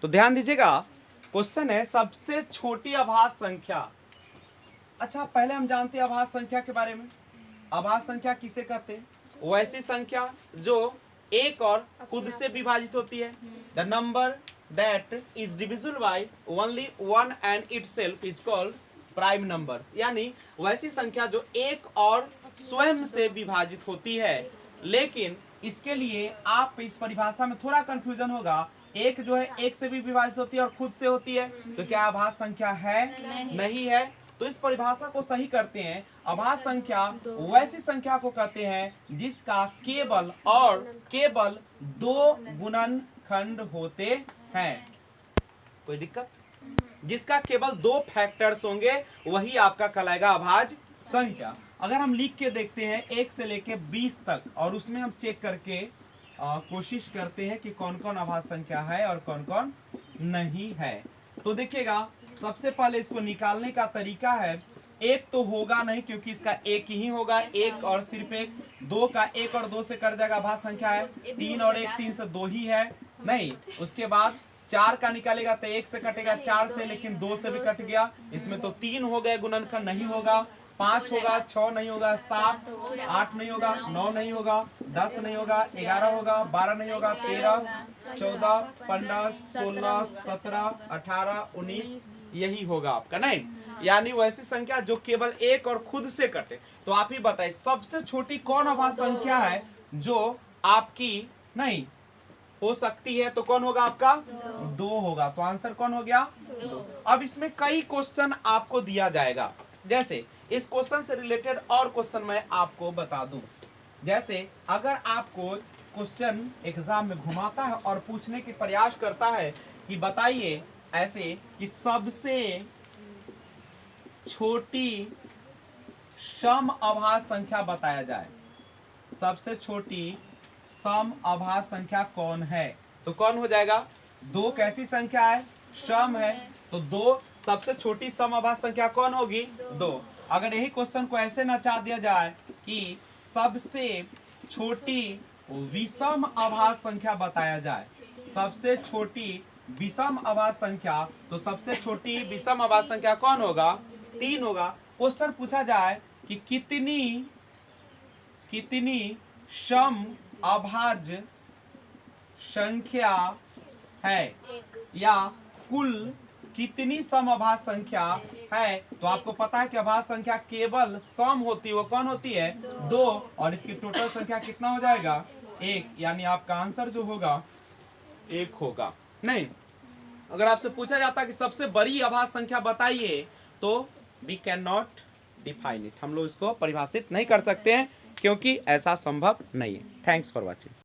तो ध्यान दीजिएगा, क्वेश्चन है सबसे छोटी आभास संख्या। अच्छा, पहले हम जानते हैं आभास संख्या के बारे में। आभास संख्या किसे कहते हैं? वैसी संख्या जो एक और खुद से विभाजित होती है। The number that is divisible by only one and itself is called prime numbers. यानी वैसी संख्या जो एक और स्वयं से विभाजित होती है। लेकिन इसके लिए आप इस परिभाषा में थोड़ा कंफ्यूजन होगा, एक जो है एक से भी विभाजित होती है और खुद से होती है, तो क्या आभास संख्या है? नहीं है। तो इस परिभाषा को सही करते हैं। आभास संख्या वैसी संख्या को कहते हैं जिसका केवल और केवल दो गुणनखंड होते हैं। कोई दिक्कत? जिसका केवल दो फैक्टर्स होंगे वही आपका कहलाएगा आभाज्य संख्या। अगर हम लिख के देखते हैं 1 से लेके 20 तक और उसमें हम चेक करके कोशिश करते हैं कि कौन कौन आभाज्य संख्या है और कौन कौन नहीं है, तो देखिएगा सबसे पहले इसको निकालने का तरीका है, एक तो होगा नहीं क्योंकि इसका एक ही होगा, एक और सिर्फ एक। दो का एक और दो से कट जाएगा, आभाज्य संख्या है। तीन और एक, तीन से दो ही है नहीं। उसके बाद चार का निकालेगा तो एक से कटेगा, चार से, लेकिन दो से भी कट गया, इसमें तो तीन हो गए, गुणनखंड नहीं होगा। 5 होगा, 6 नहीं होगा, 7, 8 नहीं होगा, 9 नहीं होगा, 10 नहीं होगा, 11 होगा, 12 नहीं होगा, 13, 14, 15, 16, 17, 18, 19 यही होगा आपका। नहीं, यानी वैसी संख्या जो केवल एक और खुद से कटे। तो आप ही बताइए सबसे छोटी कौन आभाज्य संख्या है जो आपकी नहीं हो सकती है? तो कौन होगा आपका? 2 होगा। तो आंसर कौन हो गया? 2। अब इसमें कई क्वेश्चन आपको दिया जाएगा, जैसे इस क्वेश्चन से रिलेटेड और क्वेश्चन मैं आपको बता दूं। जैसे अगर आपको क्वेश्चन एग्जाम में घुमाता है और पूछने के प्रयास करता है कि बताइए ऐसे कि सबसे छोटी सम आभाज्य संख्या बताया जाए, सबसे छोटी सम आभाज्य संख्या कौन है? तो कौन हो जाएगा? 2 कैसी संख्या है? सम है। तो 2 सबसे छोटी सम आभाज्य संख्या कौन होगी? 2। अगर यही क्वेश्चन को ऐसे नचा दिया जाए कि सबसे छोटी विषम आभाज्य संख्या बताया जाए, सबसे छोटी विषम आभाज्य संख्या, तो सबसे छोटी विषम आभाज्य संख्या कौन होगा? 3 होगा। क्वेश्चन पूछा जाए कि कितनी सम अभाज्य संख्या है या कुल कितनी सम अभाज्य संख्या है, तो आपको पता है कि अभाज्य संख्या केवल सम होती है, वो कौन होती है? 2। और इसकी टोटल संख्या कितना हो जाएगा? 1। यानी आपका आंसर जो होगा 1 होगा। नहीं, अगर आपसे पूछा जाता कि सबसे बड़ी अभाज्य संख्या बताइए, तो we can not define it, हम लोग इसको परिभाषित नहीं कर सकते हैं क्योंकि ऐसा संभव नहीं है। Thanks for watching.